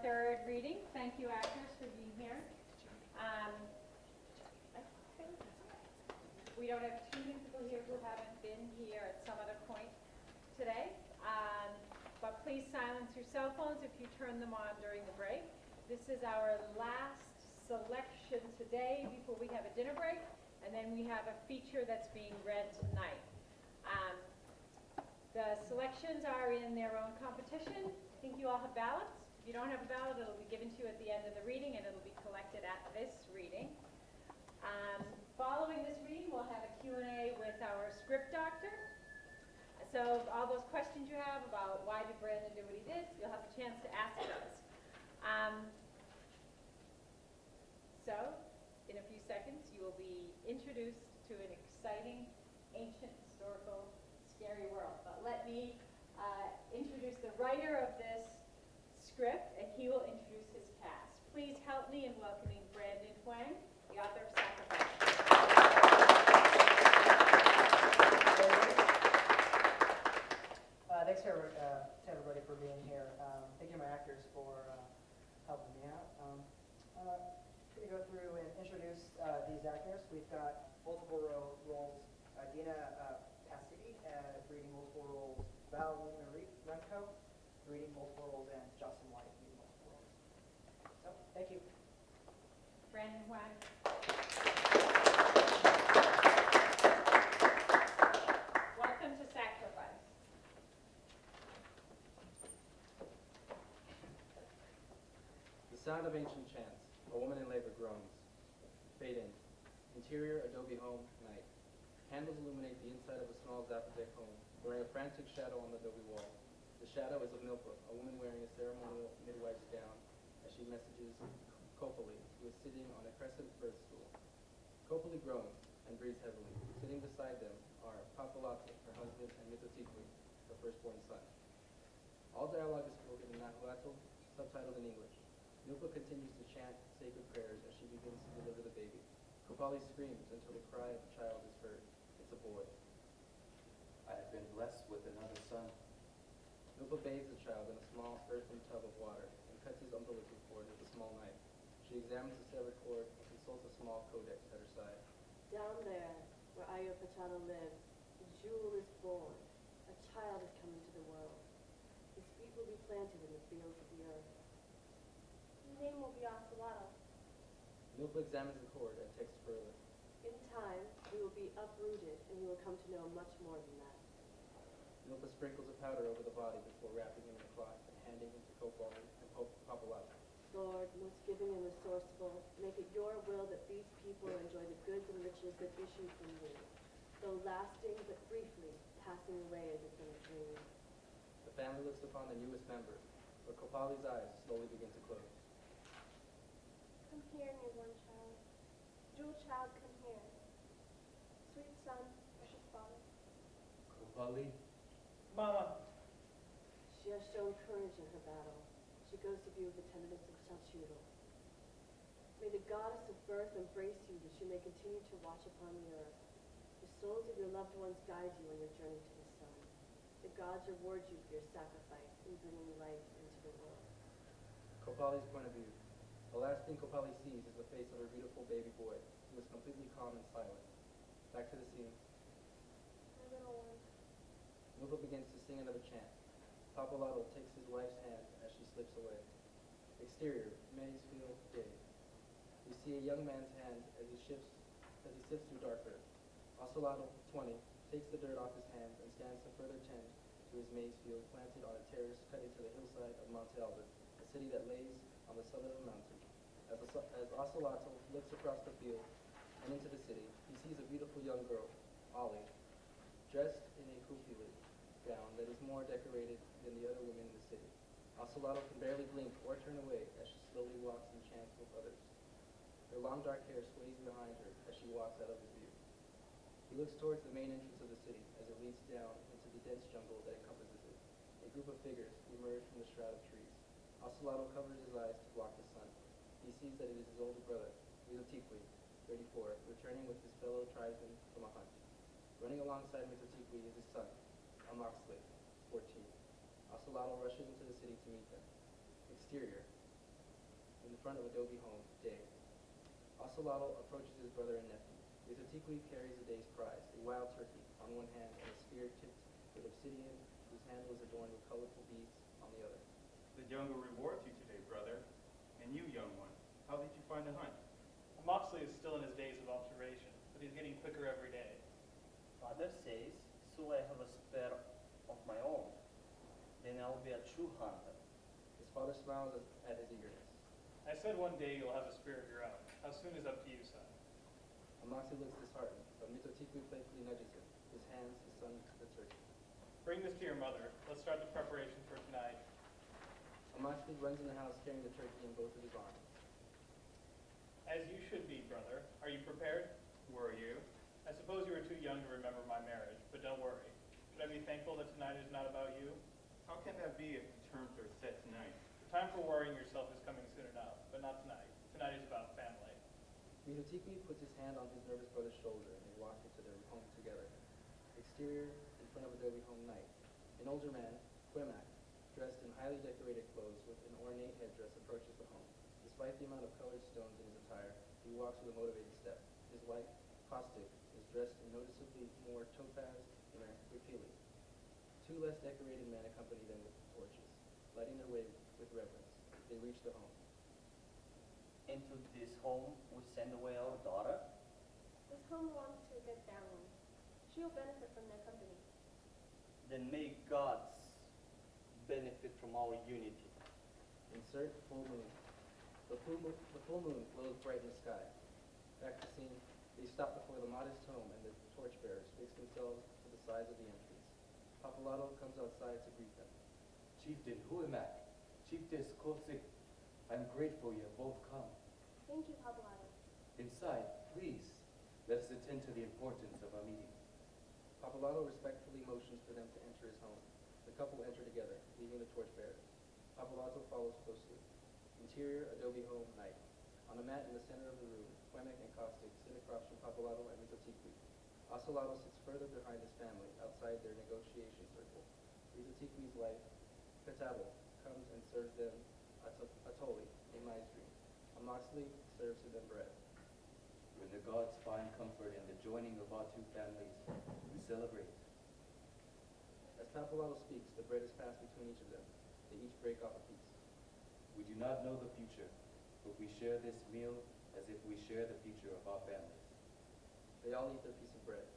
third reading. Thank you, actors, for being here. We don't have too many people here who haven't been here at some other point today. But please silence your cell phones if you turn them on during the break. This is our last selection today before we have a dinner break, and then we have a feature that's being read tonight. The selections are in their own competition. I think you all have ballots. If you don't have a ballot, it'll be given to you at the end of the reading, and it'll be collected at this reading. Following this reading, we'll have a Q&A with our script doctor. So all those questions you have about why did Brandon do what he did, you'll have a chance to ask those. So in a few seconds, you will be introduced to an exciting, ancient, historical, scary world. But let me introduce the writer of this script, and he will introduce his cast. Please help me in welcoming Brandon Hwang, the author of Sacrifice. Thanks to everybody for being here. Thank you to my actors for helping me out. I'm going to go through and introduce these actors. We've got multiple roles. Dina Cassidy reading multiple roles. Val Renko reading multiple roles, and Justin White reading multiple roles. So, thank you. Brandon Hwang. Welcome to Sacrifice. The sound of ancient chants. A woman in labor groans. Fade in. Interior adobe home, night. Candles illuminate the inside of a small Zapotec home, wearing a frantic shadow on the adobe wall. The shadow is of Milpa, a woman wearing a ceremonial midwife's gown, as she messages Kopali, who is sitting on a crescent birth stool. Kopali groans and breathes heavily. Sitting beside them are Papalata, her husband, and Mitotikwi, her firstborn son. All dialogue is spoken in Nahuatl, subtitled in English. Milpa continues to chant sacred prayers as she begins to deliver the baby. Kopali screams until the cry of the child is heard. It's a boy. I have been blessed with another son. Milpa bathes the child in a small earthen tub of water and cuts his umbilical cord with a small knife. She examines the severed cord and consults a small codex at her side. Down there, where Ayurpachana lives, a jewel is born. A child is coming to the world. His feet will be planted in the fields of the earth. His name will be Asalado. Milpa examines the cord and takes further. In time, we will be uprooted, and we will come to know much more than that. Milpa sprinkles a powder over the body before wrapping him in a cloth and handing him to Kopali and Papalata. Lord, most giving and resourceful, make it your will that these people enjoy the goods and riches that issue from you, though lasting but briefly, passing away as if in a dream. The family looks upon the newest member, but Kopali's eyes slowly begin to close. Come here, newborn child. Jewel child, come here. Sweet son, precious father. Kopali, Mama. She has shown courage in her battle. She goes to view the tenderness of Shalchiro. May the goddess of birth embrace you that you may continue to watch upon the earth. The souls of your loved ones guide you on your journey to the sun. The gods reward you for your sacrifice in bringing life into the world. Kopali's point of view. The last thing Kopali sees is the face of her beautiful baby boy, who is completely calm and silent. Back to the scene. My little one. Milpa begins to sing another chant. Papalata takes his wife's hand as she slips away. Exterior, Maysfield, day. We see a young man's hand as he sifts through dark earth. Ocelotl, 20, takes the dirt off his hands and stands to further tend to his maize field planted on a terrace cut into the hillside of Monte Albert, a city that lays on the summit of a mountain. As Ocelotl looks across the field and into the city, he sees a beautiful young girl, Ollie, dressed in a kupili gown that is more decorated than the other women in the city. Ocelotl can barely blink or turn away as she slowly walks and chants with others. Her long dark hair sways behind her as she walks out of his view. He looks towards the main entrance of the city as it leads down into the dense jungle that encompasses it. A group of figures emerge from the shroud of trees. Ocelotl covers his eyes to block the sun. He sees that it is his older brother, Mitotikwi, 34, returning with his fellow tribesmen from a hunt. Running alongside Mitotikwi is his son, Amaxle, 14. Ocelotl rushes into the city to meet them. Exterior, front of Adobe Home, Day. Ocelotl approaches his brother and nephew. Mitotikwe carries the day's prize, a wild turkey on one hand and a spear tipped with obsidian whose handle is adorned with colorful beads on the other. The jungle rewards you today, brother. And you, young one, how did you find the hunt? Moxley is still in his days of observation, but he's getting quicker every day. Father says, so I have a spear of my own. Then I'll be a true hunter. His father smiles at his eagerness. I said one day you'll have a spear of your own. How soon is up to you, son? Moxley looks disheartened, but Mitotikwe playfully nudges him. His hands, his son, the turkey. Bring this to your mother. Let's start the preparation for tonight. Moxley runs in the house carrying the turkey in both of his arms. As you should be, brother. Are you prepared? Were you? I suppose you were too young to remember my marriage, but don't worry. Should I be thankful that tonight is not about you? How can that be if the terms are set tonight? The time for worrying yourself is coming soon enough, but not tonight. Tonight is about family. Mitotikwe puts his hand on his nervous brother's shoulder and they walk into their home together. Exterior, in front of Adobe Home night. An older man, Hwang, dressed in highly decorated clothes with an ornate headdress, approaches the home. Despite the amount of colored stones in his attire, he walks with a motivated step. His wife, Caustic, is dressed in noticeably more topaz than her Wikili. Two less decorated men accompany them with torches, lighting their way with reverence. They reach the home. Into this home, we send away our daughter. This home belongs to a good family. She will benefit from their company. Then may gods benefit from our unity. Insert full moon. The full moon glows bright in the sky. Back to scene, they stop before the modest home and the torchbearers fix themselves to the sides of the entrance. Papalotl comes outside to greet them. Chieftain Huimak, Chiefess Kosik, I'm grateful you have both come. Thank you, Pablo. Inside, please, let us attend to the importance of our meeting. Papalotl respectfully motions for them to enter his home. The couple enter together, leaving the torchbearers. Papalotl follows closely. Interior, Adobe Home, night. On a mat in the center of the room, Hwang and Caustic sit across from Papalotl and Mitotikwe. Ocelotl sits further behind his family, outside their negotiation circle. Mitotikwe's wife, Katabo, comes and serves them atoli, a maize drink. Moxley serves to them bread. When the gods find comfort in the joining of our two families, we celebrate. As Papalotl speaks, the bread is passed between each of them. They each break off a piece. We do not know the future, but we share this meal as if we share the future of our families. They all eat their piece of bread.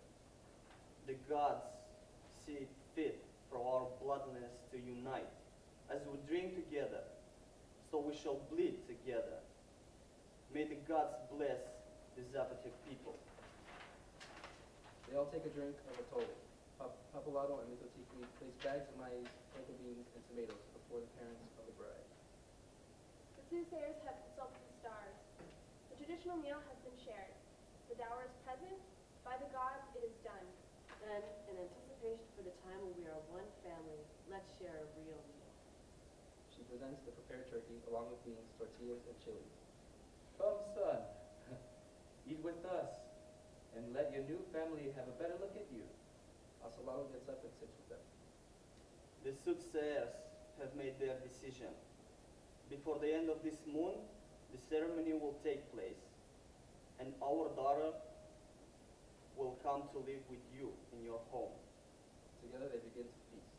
The gods see it fit for our bloodlines to unite. As we drink together, so we shall bleed together. May the gods bless the Zapotec people. They all take a drink of atoli. Papalotl and Mitotikwe place bags of maize, cocoa beans, and tomatoes before the parents of the bride. The soothsayers have consulted the stars. The traditional meal has been shared. The dower is present. By the gods, it is done. Then, in anticipation for the time when we are one family, let's share a real meal. She presents the prepared turkey along with beans, tortillas, and chilies. Come, son, eat with us, and let your new family have a better look at you. Ocelotl gets up and sits with them. The soothsayers have made their decision. Before the end of this moon, the ceremony will take place, and our daughter will come to live with you in your home. Together they begin to feast.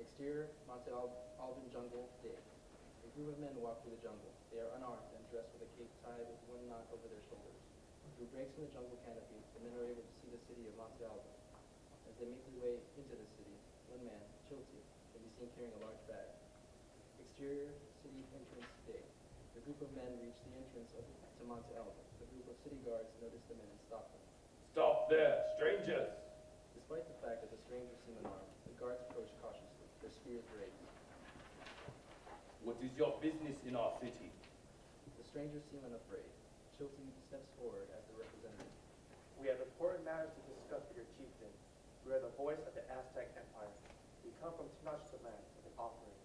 Exterior, Monte Alban jungle, day. A group of men walk through the jungle. They are unarmed and dressed with a cape tied with one knot over their shoulders. Through breaks in the jungle canopy, the men are able to see the city of Monte Alban. As they make their way into the city, one man, Chilti, can be seen carrying a large bag. Exterior, city entrance, day. The group of men reach the entrance to Monte Alban. The group of city guards notice the men and stop them. Stop there, strangers! Despite the fact that the strangers seem unarmed, the guards approach cautiously, their spears raised. What is your business in our city? The strangers seem unafraid. Chilton steps forward as the representative. We have important matters to discuss with your chieftain. We are the voice of the Aztec Empire. We come from Tenochtitlan with an offering.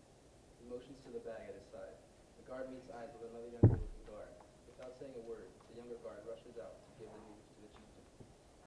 He motions to the bag at his side. The guard meets eyes with another younger-looking guard. Without saying a word, the younger guard rushes out to